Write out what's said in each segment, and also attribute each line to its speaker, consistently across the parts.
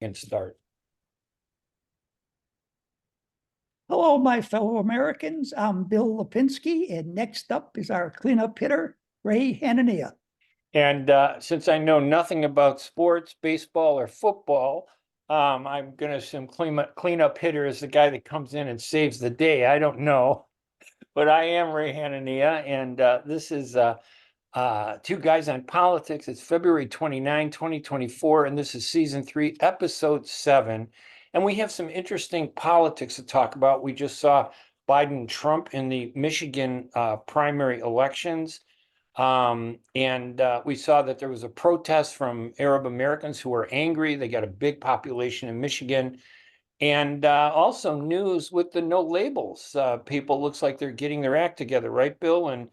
Speaker 1: can start.
Speaker 2: Hello, my fellow Americans. I'm Bill Lipinski, and next up is our cleanup hitter, Ray Hanania.
Speaker 1: And since I know nothing about sports, baseball, or football, I'm going to assume cleanup hitter is the guy that comes in and saves the day. I don't know, but I am Ray Hanania, and this is Two Guys on Politics. It's February 29, 2024, and this is season 3, episode 7. And we have some interesting politics to talk about. We just saw Biden and Trump in the Michigan primary elections. And we saw that there was a protest from Arab Americans who were angry. They got a big population in Michigan. And also news with the no labels. People looks like they're getting their act together, right, Bill? And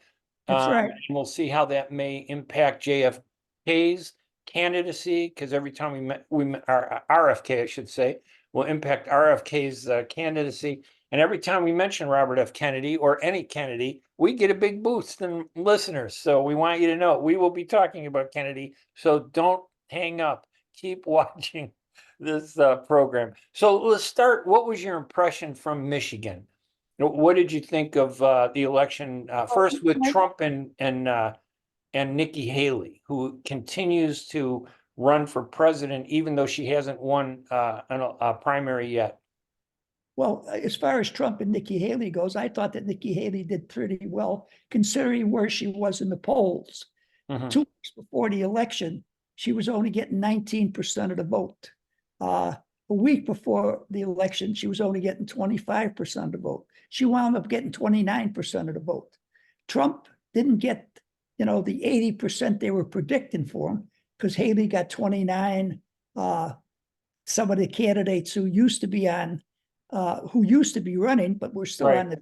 Speaker 2: That's right.
Speaker 1: and we'll see how that may impact JFK's candidacy, because every time our RFK, I should say, will impact RFK's candidacy. And every time we mention Robert F. Kennedy or any Kennedy, we get a big boost in listeners. So we want you to know we will be talking about Kennedy. So don't hang up. Keep watching this program. So let's start. What was your impression from Michigan? What did you think of the election first with Trump and Nikki Haley, who continues to run for president, even though she hasn't won a primary yet?
Speaker 2: Well, as far as Trump and Nikki Haley goes, I thought that Nikki Haley did pretty well, considering where she was in the polls. 2 weeks before the election, she was only getting 19% of the vote. A week before the election, she was only getting 25% of the vote. She wound up getting 29% of the vote. Trump didn't get, the 80% they were predicting for him, because Haley got 29. Some of the candidates who used to be running, but were still on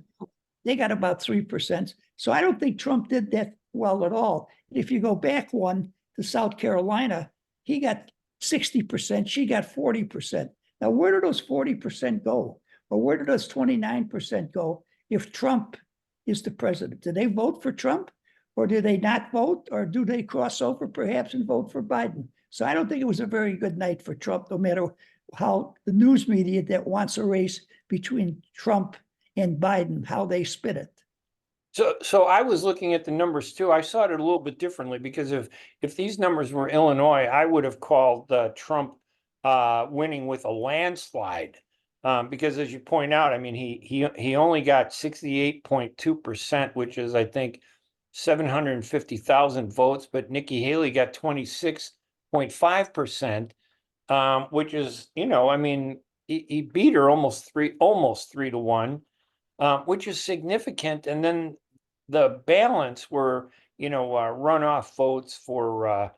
Speaker 2: they got about 3%. So I don't think Trump did that well at all. If you go back one to South Carolina, he got 60%, she got 40%. Now, where do those 40% go? Or where do those 29% go if Trump is the president? Do they vote for Trump, or do they not vote, or do they cross over perhaps and vote for Biden? So I don't think it was a very good night for Trump, no matter how the news media that wants a race between Trump and Biden, how they spin it.
Speaker 1: So I was looking at the numbers too. I saw it a little bit differently, because if these numbers were Illinois, I would have called Trump winning with a landslide. Because as you point out, I mean, he only got 68.2%, which is, I think, 750,000 votes, but Nikki Haley got 26.5%, which is, I mean, he beat her almost 3-1. Which is significant. And then the balance were, runoff votes for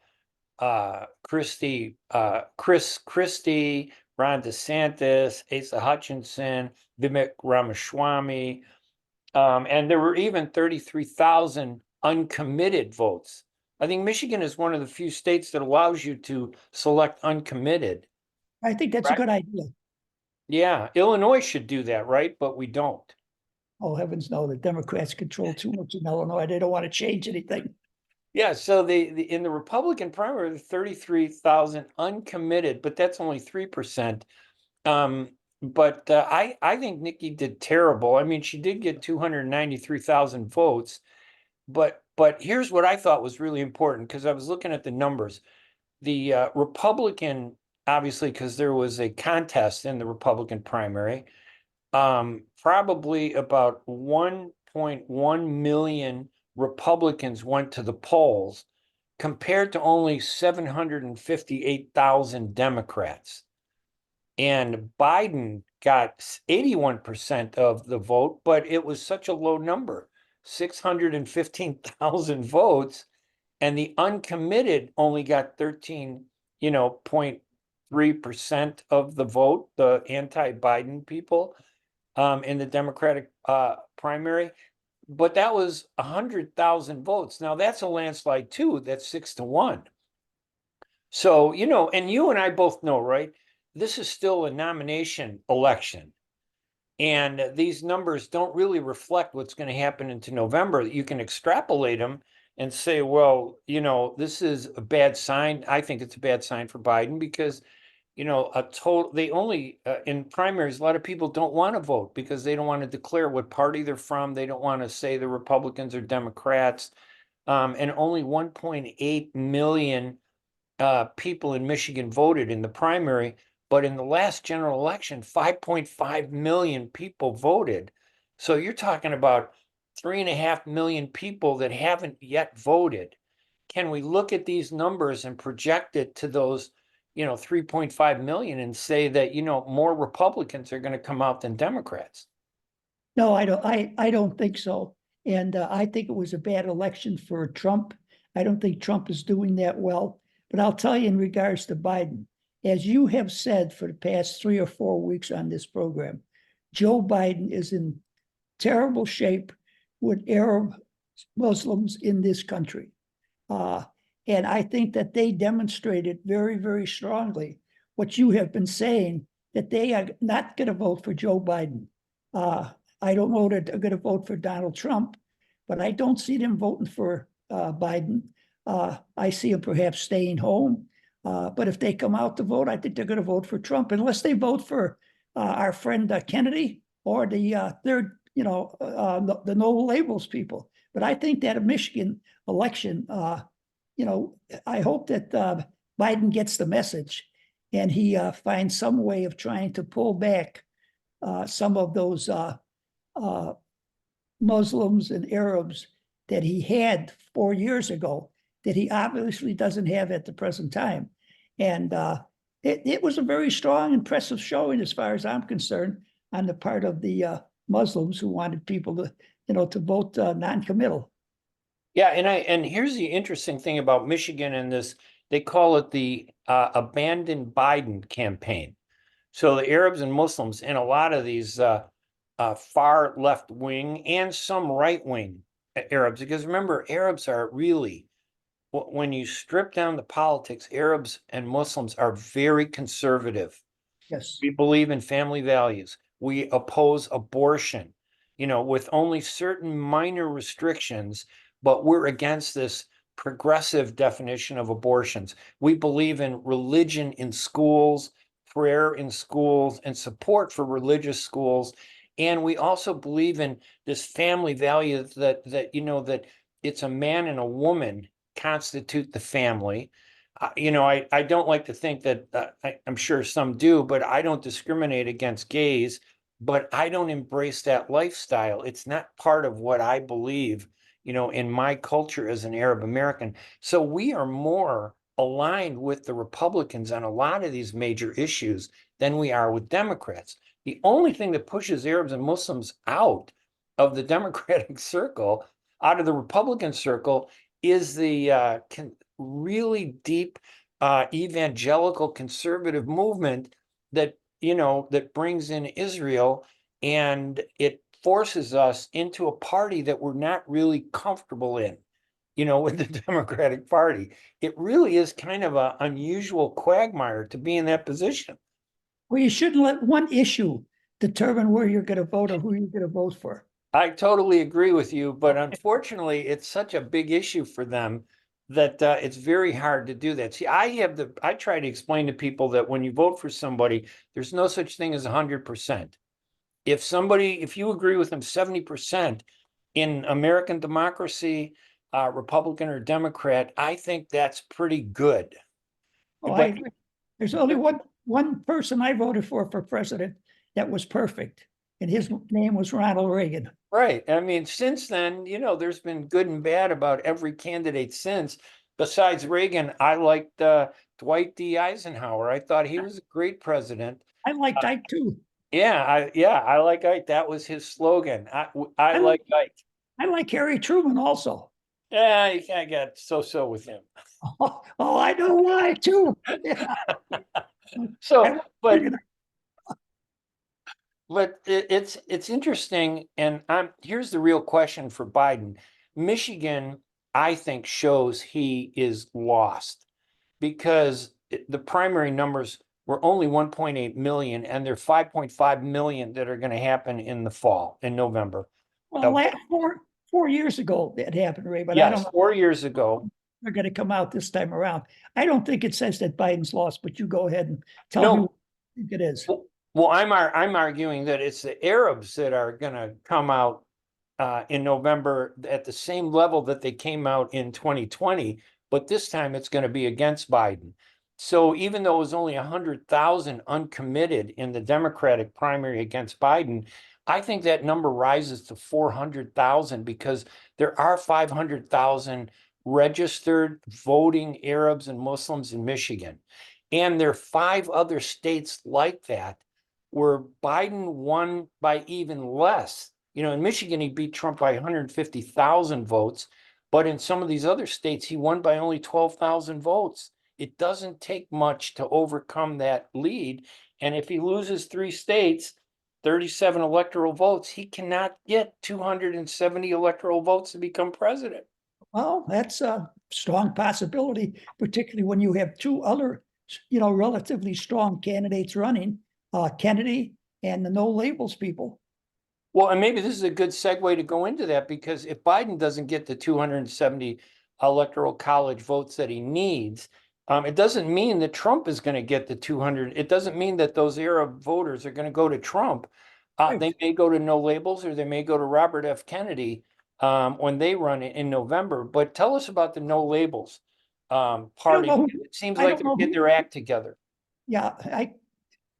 Speaker 1: Christie, Ron DeSantis, Asa Hutchinson, Vivek Ramaswamy, and there were even 33,000 uncommitted votes. I think Michigan is one of the few states that allows you to select uncommitted.
Speaker 2: I think that's a good idea.
Speaker 1: Yeah, Illinois should do that, right? But we don't.
Speaker 2: Oh, heavens no, the Democrats control too much in Illinois. They don't want to change anything.
Speaker 1: Yeah, so in the Republican primary, 33,000 uncommitted, but that's only 3%. But I think Nikki did terrible. I mean, she did get 293,000 votes, but here's what I thought was really important, because I was looking at the numbers. The Republican, obviously, because there was a contest in the Republican primary, probably about 1.1 million Republicans went to the polls, compared to only 758,000 Democrats. And Biden got 81% of the vote, but it was such a low number, 615,000 votes. And the uncommitted only got 13.3% of the vote, the anti-Biden people, in the Democratic primary. But that was 100,000 votes. Now that's a landslide too. That's 6-1. So, and you and I both know, right? This is still a nomination election. And these numbers don't really reflect what's going to happen into November. You can extrapolate them and say, well, this is a bad sign. I think it's a bad sign for Biden, because they only, in primaries, a lot of people don't want to vote because they don't want to declare what party they're from. They don't want to say the Republicans or Democrats. And only 1.8 million people in Michigan voted in the primary, but in the last general election, 5.5 million people voted. So you're talking about 3.5 million people that haven't yet voted. Can we look at these numbers and project it to those, 3.5 million and say that, more Republicans are going to come out than Democrats?
Speaker 2: No, I don't think so. And I think it was a bad election for Trump. I don't think Trump is doing that well. But I'll tell you in regards to Biden, as you have said for the past 3 or 4 weeks on this program, Joe Biden is in terrible shape with Arab Muslims in this country. And I think that they demonstrated very, very strongly what you have been saying, that they are not going to vote for Joe Biden. I don't know that they're going to vote for Donald Trump, but I don't see them voting for Biden. I see them perhaps staying home. But if they come out to vote, I think they're going to vote for Trump, unless they vote for our friend Kennedy or the third, the no labels people. But I think that a Michigan election, I hope that Biden gets the message and he finds some way of trying to pull back some of those Muslims and Arabs that he had 4 years ago that he obviously doesn't have at the present time. And it was a very strong, impressive showing, as far as I'm concerned, on the part of the Muslims who wanted people to vote non-committal.
Speaker 1: Yeah, and here's the interesting thing about Michigan and this, they call it the abandoned Biden campaign. So the Arabs and Muslims and a lot of these far left wing and some right wing Arabs, because remember, Arabs are really, when you strip down the politics, Arabs and Muslims are very conservative.
Speaker 2: Yes.
Speaker 1: We believe in family values. We oppose abortion, with only certain minor restrictions, but we're against this progressive definition of abortions. We believe in religion in schools, prayer in schools, and support for religious schools. And we also believe in this family value that it's a man and a woman constitute the family. I don't like to think that I'm sure some do, but I don't discriminate against gays, but I don't embrace that lifestyle. It's not part of what I believe, in my culture as an Arab American. So we are more aligned with the Republicans on a lot of these major issues than we are with Democrats. The only thing that pushes Arabs and Muslims out of the Democratic circle, out of the Republican circle, is the really deep evangelical conservative movement that that brings in Israel, and it forces us into a party that we're not really comfortable in, with the Democratic Party. It really is kind of an unusual quagmire to be in that position.
Speaker 2: Well, you shouldn't let one issue determine where you're going to vote or who you're going to vote for.
Speaker 1: I totally agree with you, but unfortunately, it's such a big issue for them that it's very hard to do that. See, I try to explain to people that when you vote for somebody, there's no such thing as 100%. If you agree with them 70% in American democracy, Republican or Democrat, I think that's pretty good.
Speaker 2: Oh, I
Speaker 1: But
Speaker 2: agree. There's only one person I voted for president that was perfect, and his name was Ronald Reagan.
Speaker 1: right. I mean, since then, there's been good and bad about every candidate since. Besides Reagan, I liked Dwight D. Eisenhower. I thought he was a great president.
Speaker 2: I liked Ike too.
Speaker 1: I like Ike. That was his slogan. I
Speaker 2: I
Speaker 1: like
Speaker 2: like
Speaker 1: Ike.
Speaker 2: I like Harry Truman also.
Speaker 1: Yeah, you kind of got so with him.
Speaker 2: Oh, I know why too. Yeah.
Speaker 1: So,
Speaker 2: I
Speaker 1: but it's interesting, and here's the real question for Biden. Michigan, I think, shows he is lost because the primary numbers were only 1.8 million, and there are 5.5 million that are going to happen in the fall, in November.
Speaker 2: well, 4 years ago that happened, Ray, but I don't
Speaker 1: Yes,
Speaker 2: know.
Speaker 1: 4 years ago.
Speaker 2: are going to come out this time around. I don't think it says that Biden's lost, but you go ahead and tell me
Speaker 1: No,
Speaker 2: what you think it is.
Speaker 1: well, I'm arguing that it's the Arabs that are gonna come out in November at the same level that they came out in 2020, but this time it's gonna be against Biden. So even though it was only 100,000 uncommitted in the Democratic primary against Biden, I think that number rises to 400,000 because there are 500,000 registered voting Arabs and Muslims in Michigan. And there are 5 other states like that where Biden won by even less. You know, in Michigan, he beat Trump by 150,000 votes, but in some of these other states, he won by only 12,000 votes. It doesn't take much to overcome that lead. And if he loses 3 states, 37 electoral votes, he cannot get 270 electoral votes to become president.
Speaker 2: Well, that's a strong possibility, particularly when you have two other, relatively strong candidates running, Kennedy and the no labels people.
Speaker 1: Well, and maybe this is a good segue to go into that because if Biden doesn't get the 270 electoral college votes that he needs, it doesn't mean that Trump is going to get the 200. It doesn't mean that those Arab voters are going to go to Trump.
Speaker 2: Right.
Speaker 1: They may go to no labels or they may go to Robert F. Kennedy when they run it in November. But tell us about the no labels party. It seems
Speaker 2: I
Speaker 1: like
Speaker 2: don't
Speaker 1: they're
Speaker 2: know
Speaker 1: getting
Speaker 2: who,
Speaker 1: their act together.
Speaker 2: yeah,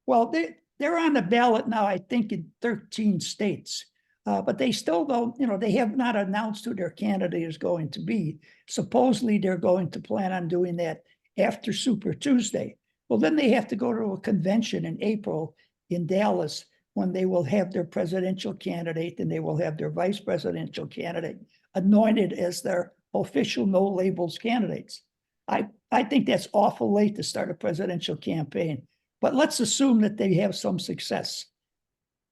Speaker 2: well, they're on the ballot now, I think, in 13 states. But they still don't, they have not announced who their candidate is going to be. Supposedly, they're going to plan on doing that after Super Tuesday. Well, then they have to go to a convention in April in Dallas when they will have their presidential candidate and they will have their vice presidential candidate anointed as their official no labels candidates. I think that's awful late to start a presidential campaign, but let's assume that they have some success.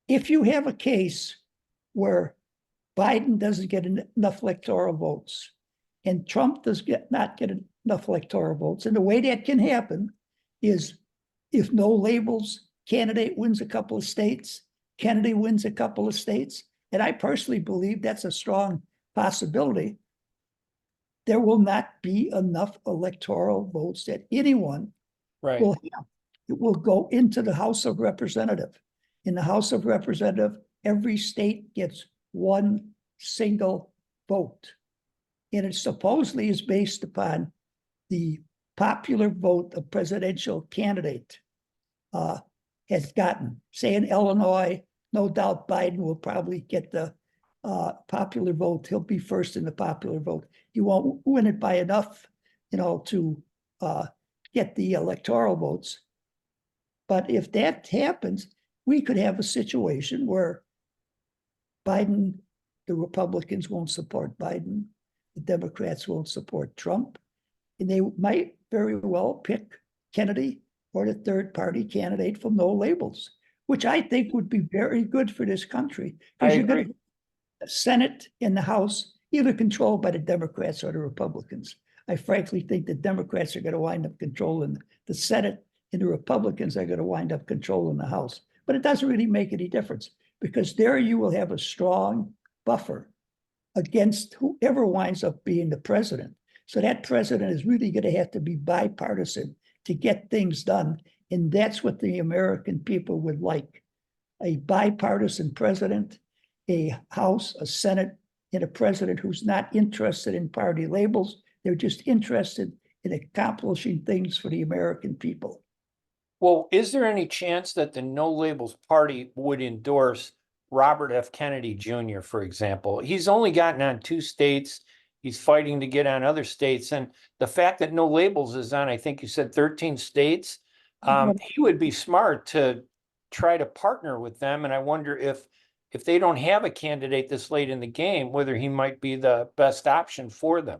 Speaker 2: If you have a case where Biden doesn't get enough electoral votes and Trump does not get enough electoral votes, and the way that can happen is if no labels candidate wins a couple of states, Kennedy wins a couple of states, and I personally believe that's a strong possibility. There will not be enough electoral votes that anyone
Speaker 1: Right.
Speaker 2: will have. It will go into the House of Representatives. In the House of Representatives, every state gets one single vote. And it supposedly is based upon the popular vote a presidential candidate has gotten. Say in Illinois, no doubt Biden will probably get the popular vote. He'll be first in the popular vote. He won't win it by enough, to get the electoral votes. But if that happens, we could have a situation where Biden, the Republicans won't support Biden, the Democrats won't support Trump, and they might very well pick Kennedy or the third party candidate from no labels, which I think would be very good for this country. Because you're going to the Senate and the House either controlled by the Democrats or the Republicans. I frankly think the Democrats are going to wind up controlling the Senate and the Republicans are going to wind up controlling the House. But it doesn't really make any difference because there you will have a strong buffer against whoever winds up being the president. So that president is really going to have to be bipartisan to get things done. And that's what the American people would like. A bipartisan president, a House, a Senate, and a president who's not interested in party labels. They're just interested in accomplishing things for the American people.
Speaker 1: Well, is there any chance that the No Labels Party would endorse Robert F. Kennedy Jr., for example? He's only gotten on 2 states. He's fighting to get on other states. And the fact that No Labels is on, I think you said 13 states, he would be smart to try to partner with them. And I wonder if they don't have a candidate this late in the game, whether he might be the best option for them.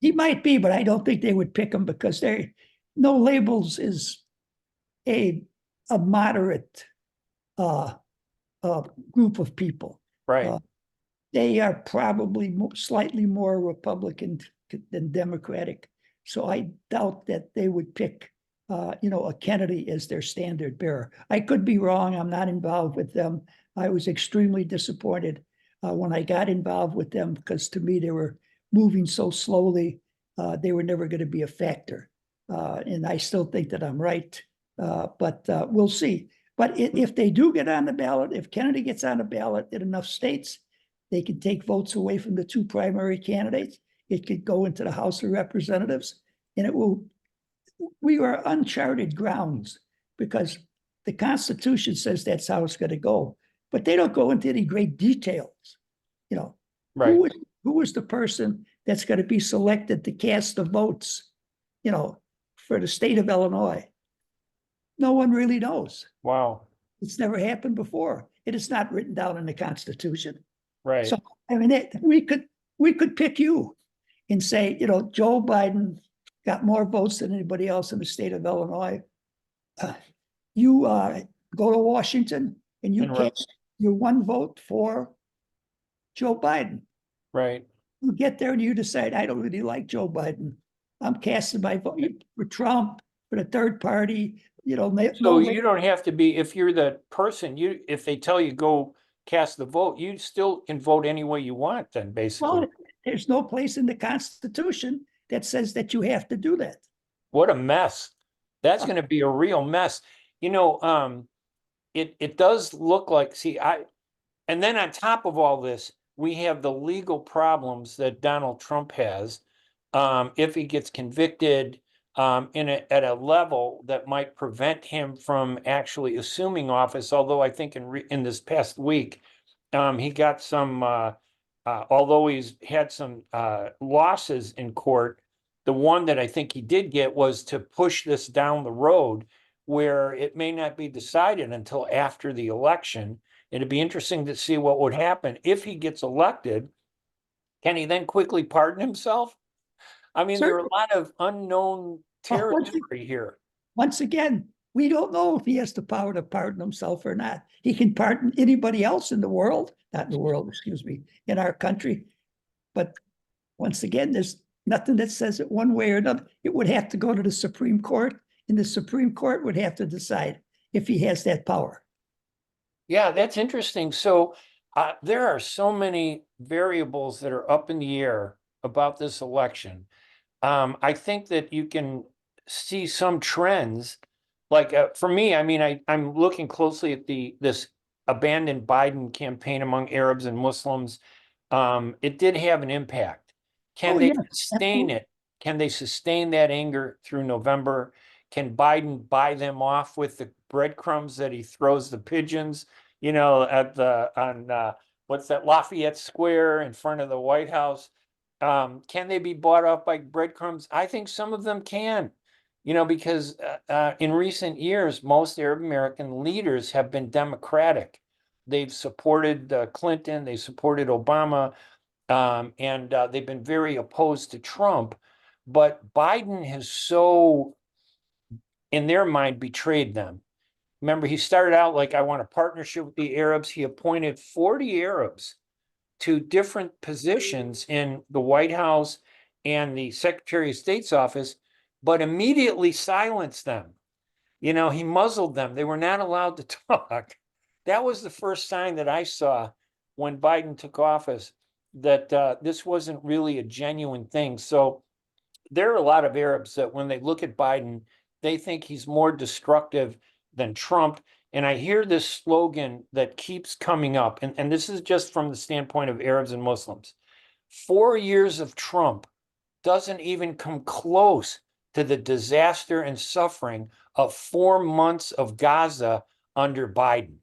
Speaker 2: He might be, but I don't think they would pick him because No Labels is a moderate group of people.
Speaker 1: Right.
Speaker 2: They are probably slightly more Republican than Democratic. So I doubt that they would pick, a Kennedy as their standard bearer. I could be wrong. I'm not involved with them. I was extremely disappointed when I got involved with them because to me they were moving so slowly they were never going to be a factor. And I still think that I'm right, but we'll see. But if they do get on the ballot, if Kennedy gets on the ballot in enough states, they can take votes away from the two primary candidates. It could go into the House of Representatives, and it will. We are uncharted grounds because the Constitution says that's how it's going to go, but they don't go into any great details. You know,
Speaker 1: Right.
Speaker 2: who is the person that's going to be selected to cast the votes, you know, for the state of Illinois? No one really knows.
Speaker 1: Wow.
Speaker 2: It's never happened before. It is not written down in the Constitution.
Speaker 1: Right.
Speaker 2: So, I mean, we could pick you and say, you know, Joe Biden got more votes than anybody else in the state of Illinois. You go to Washington and you cast your one vote for Joe Biden.
Speaker 1: Right.
Speaker 2: You get there and you decide, I don't really like Joe Biden. I'm casting my vote for Trump, for the third party. You know,
Speaker 1: So you don't have to be, if you're the person, if they tell you go cast the vote, you still can vote any way you want then, basically.
Speaker 2: Well, there's no place in the Constitution that says that you have to do that.
Speaker 1: What a mess. That's going to be a real mess. You know, it does look like, and then on top of all this, we have the legal problems that Donald Trump has. If he gets convicted at a level that might prevent him from actually assuming office, although I think in this past week, he got some, although he's had some losses in court, the one that I think he did get was to push this down the road where it may not be decided until after the election. It'd be interesting to see what would happen if he gets elected. Can he then quickly pardon himself? I mean, there are a lot of unknown territory here.
Speaker 2: Once again, we don't know if he has the power to pardon himself or not. He can pardon anybody else in the world, not in the world, excuse me, in our country. But once again, there's nothing that says it one way or another. It would have to go to the Supreme Court, and the Supreme Court would have to decide if he has that power.
Speaker 1: Yeah, that's interesting. So there are so many variables that are up in the air about this election. I think that you can see some trends. Like for me, I mean, I'm looking closely at this abandoned Biden campaign among Arabs and Muslims. It did have an impact. Can they sustain it? Can they sustain that anger through November? Can Biden buy them off with the breadcrumbs that he throws the pigeons, you know, on what's that, Lafayette Square in front of the White House? Can they be bought off by breadcrumbs? I think some of them can, you know, because in recent years, most Arab American leaders have been Democratic. They've supported Clinton, they supported Obama, and they've been very opposed to Trump. But Biden has so, in their mind, betrayed them. Remember, he started out like, I want a partnership with the Arabs. He appointed 40 Arabs to different positions in the White House and the Secretary of State's office, but immediately silenced them. You know, he muzzled them. They were not allowed to talk. That was the first sign that I saw when Biden took office, that this wasn't really a genuine thing. So there are a lot of Arabs that when they look at Biden, they think he's more destructive than Trump. And I hear this slogan that keeps coming up, and this is just from the standpoint of Arabs and Muslims. 4 years of Trump doesn't even come close to the disaster and suffering of 4 months of Gaza under Biden.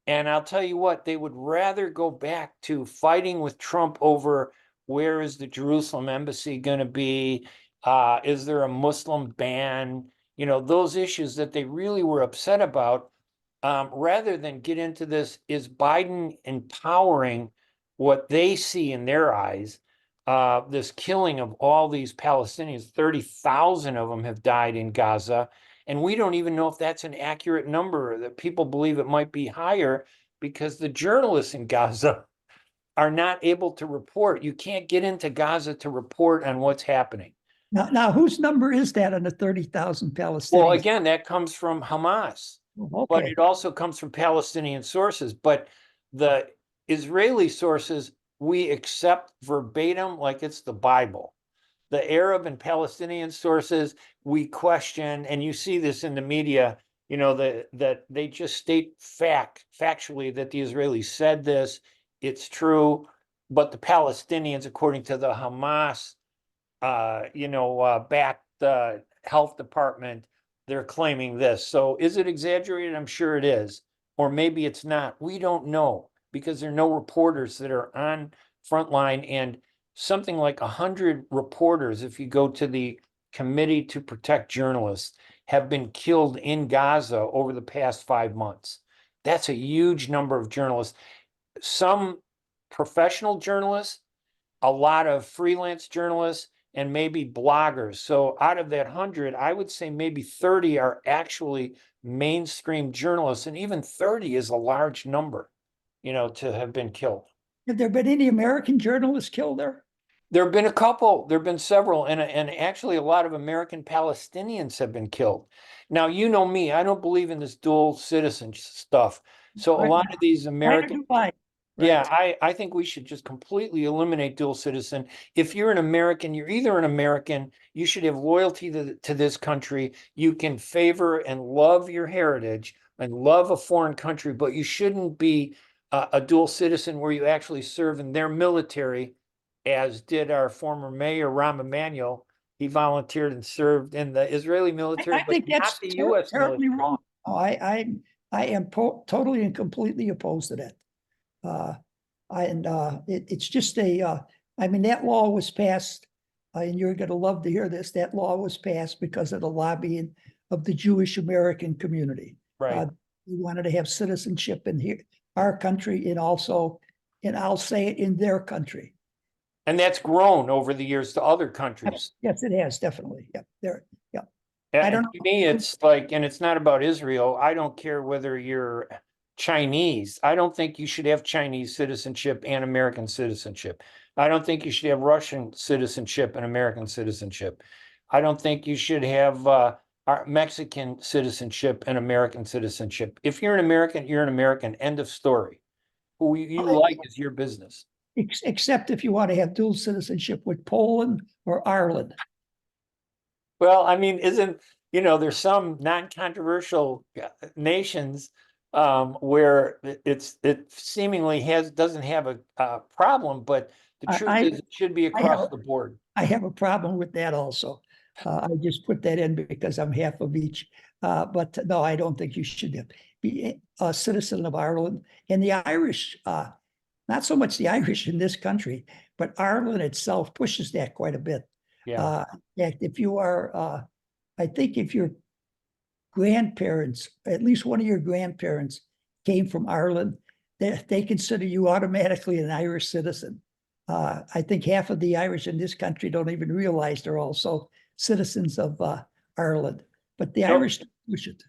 Speaker 1: And I'll tell you what, they would rather go back to fighting with Trump over where is the Jerusalem embassy going to be? Is there a Muslim ban? You know, those issues that they really were upset about, rather than get into this, is Biden empowering what they see in their eyes, this killing of all these Palestinians. 30,000 of them have died in Gaza. And we don't even know if that's an accurate number, that people believe it might be higher because the journalists in Gaza are not able to report. You can't get into Gaza to report on what's happening.
Speaker 2: Now whose number is that on the 30,000 Palestinians?
Speaker 1: Well, again, that comes from Hamas, but it also comes from Palestinian sources. But the Israeli sources, we accept verbatim like it's the Bible. the Arab and Palestinian sources, we question, and you see this in the media, you know, that they just state factually that the Israelis said this, it's true, but the Palestinians, according to the Hamas, backed health department, they're claiming this. So is it exaggerated? I'm sure it is. Or maybe it's not. We don't know because there are no reporters that are on frontline, and something like 100 reporters, if you go to the Committee to Protect Journalists, have been killed in Gaza over the past 5 months. That's a huge number of journalists. Some professional journalists, a lot of freelance journalists, and maybe bloggers. So out of that 100, I would say maybe 30 are actually mainstream journalists, and even 30 is a large number, to have been killed.
Speaker 2: Have there been any American journalists killed there?
Speaker 1: There have been a couple, there have been several, and actually a lot of American Palestinians have been killed. Now, you know me, I don't believe in this dual citizen stuff. So a
Speaker 2: Right.
Speaker 1: lot of these
Speaker 2: Neither
Speaker 1: American,
Speaker 2: do I.
Speaker 1: yeah,
Speaker 2: Right.
Speaker 1: I think we should just completely eliminate dual citizen. If you're an American, you're either an American, you should have loyalty to this country. You can favor and love your heritage and love a foreign country, but you shouldn't be a dual citizen where you actually serve in their military, as did our former mayor, Rahm Emanuel. He volunteered and served in the Israeli military,
Speaker 2: I
Speaker 1: but
Speaker 2: think
Speaker 1: not
Speaker 2: that's
Speaker 1: the US
Speaker 2: terribly
Speaker 1: military.
Speaker 2: wrong. Oh, I am totally and completely opposed to that. It's just I mean, that law was passed, and you're going to love to hear this. That law was passed because of the lobbying of the Jewish American community.
Speaker 1: Right.
Speaker 2: We wanted to have citizenship in here, our country, and also, and I'll say it, in their country.
Speaker 1: And that's grown over the years to other countries.
Speaker 2: Yes, it has, definitely. Yeah, there. Yeah. I don't
Speaker 1: And to me, it's like, and it's not about Israel. I don't care whether you're Chinese. I don't think you should have Chinese citizenship and American citizenship. I don't think you should have Russian citizenship and American citizenship. I don't think you should have Mexican citizenship and American citizenship. If you're an American, you're an American. End of story. Who you like is your business.
Speaker 2: Except if you want to have dual citizenship with Poland or Ireland.
Speaker 1: Well, I mean, there's some non-controversial nations where it seemingly doesn't have a problem, but the truth is it should be across the board.
Speaker 2: I have a problem with that also. I just put that in because I'm half of each. But no, I don't think you should be a citizen of Ireland. And the Irish, not so much the Irish in this country, but Ireland itself pushes that quite a bit.
Speaker 1: Yeah.
Speaker 2: In fact, if you are, I think if your grandparents, at least one of your grandparents came from Ireland, they consider you automatically an Irish citizen. I think half of the Irish in this country don't even realize they're also citizens of Ireland, but the Irish push it.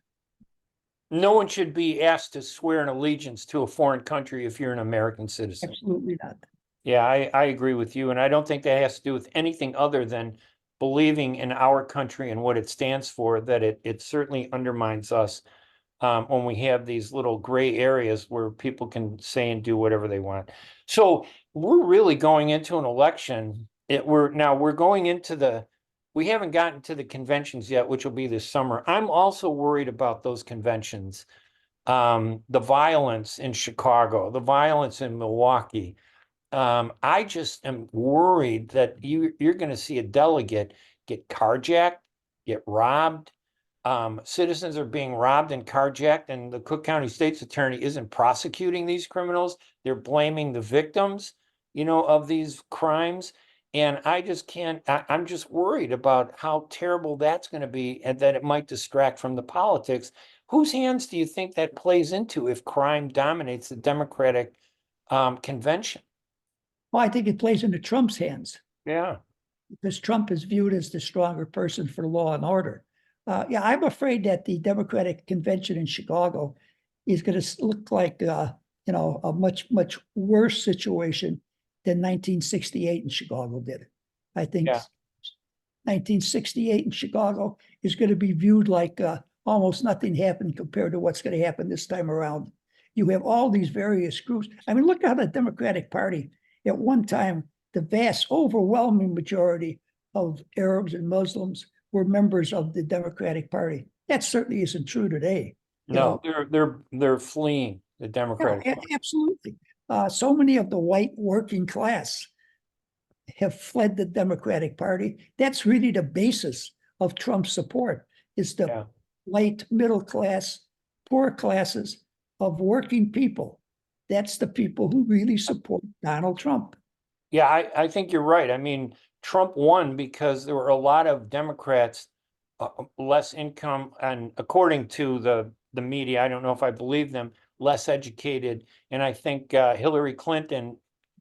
Speaker 1: No one should be asked to swear an allegiance to a foreign country if you're an American citizen.
Speaker 2: Absolutely not.
Speaker 1: Yeah, I agree with you. And I don't think that has to do with anything other than believing in our country and what it stands for, that it certainly undermines us when we have these little gray areas where people can say and do whatever they want. So we're really going into an election. We're going into we haven't gotten to the conventions yet, which will be this summer. I'm also worried about those conventions. The violence in Chicago, the violence in Milwaukee. I just am worried that you're going to see a delegate get carjacked, get robbed. Citizens are being robbed and carjacked, and the Cook County State's Attorney isn't prosecuting these criminals. They're blaming the victims, of these crimes. And I just can't, I'm just worried about how terrible that's going to be and that it might distract from the politics. Whose hands do you think that plays into if crime dominates the Democratic convention?
Speaker 2: Well, I think it plays into Trump's hands.
Speaker 1: Yeah.
Speaker 2: Because Trump is viewed as the stronger person for law and order. Yeah, I'm afraid that the Democratic convention in Chicago is going to look like a much worse situation than 1968 in Chicago did. I think 1968 in Chicago is going to be viewed like almost nothing happened compared to what's going to happen this time around. You have all these various groups. I mean, look how the Democratic Party at one time, the vast overwhelming majority of Arabs and Muslims were members of the Democratic Party. That certainly isn't true today.
Speaker 1: No, they're fleeing the Democratic Party.
Speaker 2: Absolutely. So many of the white working class have fled the Democratic Party. That's really the basis of Trump's support, is the white middle class, poor classes of working people. That's the people who really support Donald Trump.
Speaker 1: Yeah, I think you're right. I mean, Trump won because there were a lot of Democrats, less income, and according to the media, I don't know if I believe them, less educated. And I think Hillary Clinton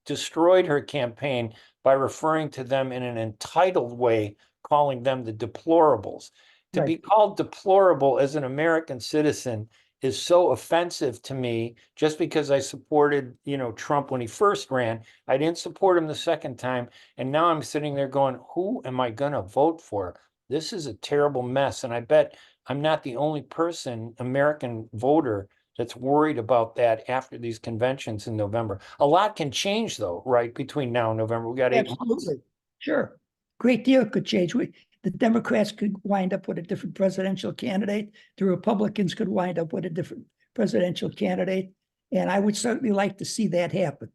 Speaker 1: destroyed her campaign by referring to them in an entitled way, calling them the deplorables. To be called deplorable as an American citizen is so offensive to me, just because I supported, Trump when he first ran. I didn't support him the second time. And now I'm sitting there going, who am I going to vote for? This is a terrible mess. And I bet I'm not the only person, American voter, that's worried about that after these conventions in November. A lot can change, though, right? Between now and November, we got 8 months.
Speaker 2: Absolutely. Sure. Great deal could change. The Democrats could wind up with a different presidential candidate. The Republicans could wind up with a different presidential candidate. And I would certainly like to see that happen.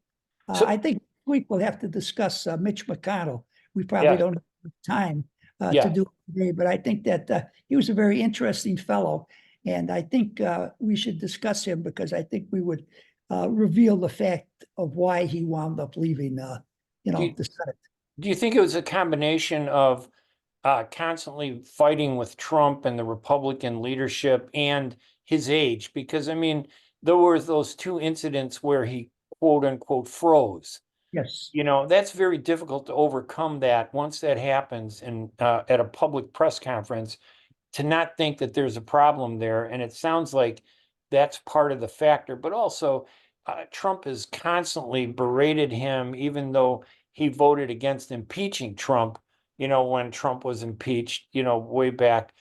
Speaker 2: I think this week we'll have to discuss Mitch McConnell. We probably don't have time to do it today, but I think that he was a very interesting fellow. And I think we should discuss him, because I think we would reveal the fact of why he wound up leaving, the Senate.
Speaker 1: Do you think it was a combination of constantly fighting with Trump and the Republican leadership and his age? Because, I mean, there were those 2 incidents where he, quote unquote, froze.
Speaker 2: Yes.
Speaker 1: That's very difficult to overcome that once that happens and at a public press conference, to not think that there's a problem there. And it sounds like that's part of the factor. But also, Trump has constantly berated him, even though he voted against impeaching Trump, when Trump was impeached, way back.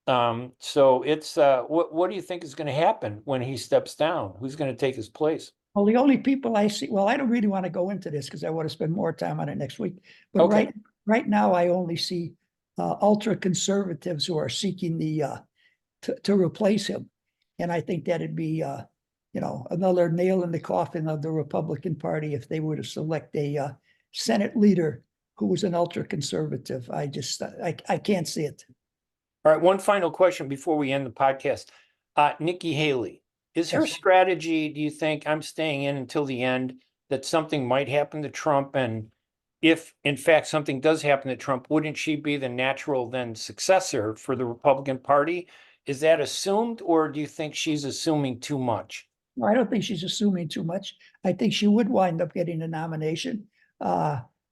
Speaker 1: So it's what do you think is going to happen when he steps down? Who's going to take his place?
Speaker 2: Well, the only people I see, well, I don't really want to go into this because I want to spend more time on it next week. But right now, I only see ultra conservatives who are seeking to replace him, and I think that'd be another nail in the coffin of the Republican Party if they were to select a Senate leader who was an ultra conservative. I can't see it.
Speaker 1: All right, one final question before we end the podcast. Nikki Haley, is her strategy, do you think, I'm staying in until the end, that something might happen to Trump? And if in fact something does happen to Trump, wouldn't she be the natural then successor for the Republican Party? Is that assumed, or do you think she's assuming too much?
Speaker 2: No, I don't think she's assuming too much. I think she would wind up getting a nomination.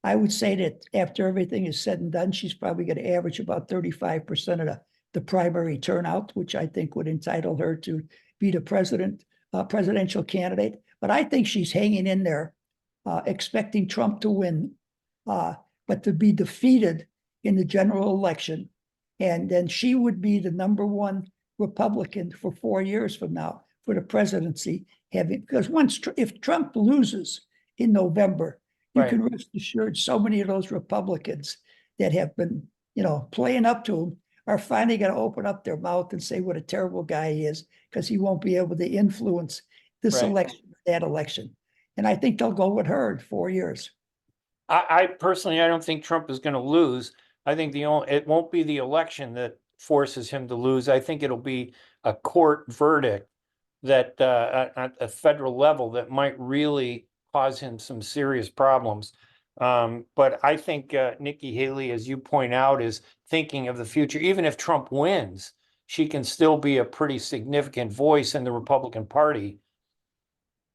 Speaker 2: I would say that after everything is said and done, she's probably going to average about 35% of the primary turnout, which I think would entitle her to be the presidential candidate. But I think she's hanging in there, expecting Trump to win, but to be defeated in the general election. And then she would be the #1 Republican for 4 years from now for the presidency. Because if Trump loses in November, you can rest assured so many of those Republicans that have been, playing up to him are finally going to open up their mouth and say what a terrible guy he is, because he won't be able to influence this election, that election. And I think they'll go with her in 4 years.
Speaker 1: I personally, I don't think Trump is going to lose. I think it won't be the election that forces him to lose. I think it'll be a court verdict that at a federal level that might really cause him some serious problems. But I think Nikki Haley, as you point out, is thinking of the future. Even if Trump wins, she can still be a pretty significant voice in the Republican Party.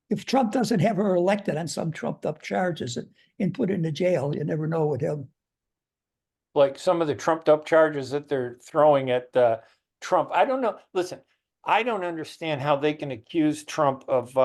Speaker 2: If Trump doesn't have her elected on some trumped up charges and put into jail, you never know with him.
Speaker 1: Like some of the trumped up charges that they're throwing at Trump. I don't know. Listen, I don't understand how they can accuse Trump of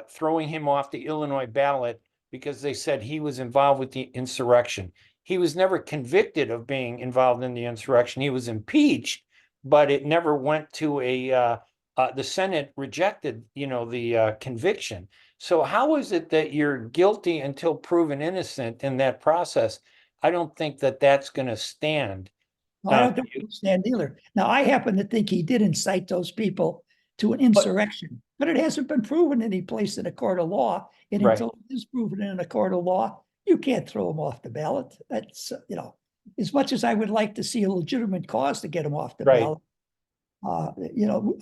Speaker 1: throwing him off the Illinois ballot because they said he was involved with the insurrection. He was never convicted of being involved in the insurrection. He was impeached, but it never went to the Senate rejected, the conviction. So how is it that you're guilty until proven innocent in that process? I don't think that that's going to stand.
Speaker 2: No, I don't understand either. Now, I happen to think he did incite those people to an insurrection, but it hasn't been proven any place in a court of law. And
Speaker 1: Right.
Speaker 2: until it is proven in a court of law, you can't throw him off the ballot. That's, as much as I would like to see a legitimate cause to get him off the
Speaker 1: Right.
Speaker 2: ballot,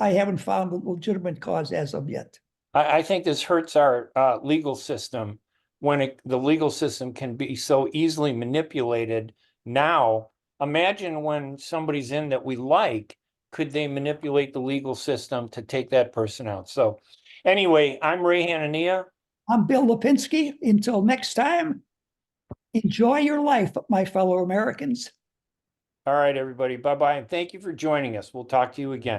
Speaker 2: I haven't found a legitimate cause as of yet.
Speaker 1: I think this hurts our legal system when the legal system can be so easily manipulated now. Imagine when somebody's in that we like, could they manipulate the legal system to take that person out? So anyway, I'm Ray Hanania.
Speaker 2: I'm Bill Lipinski. Until next time, enjoy your life, my fellow Americans.
Speaker 1: All right, everybody. Bye-bye. And thank you for joining us. We'll talk to you again.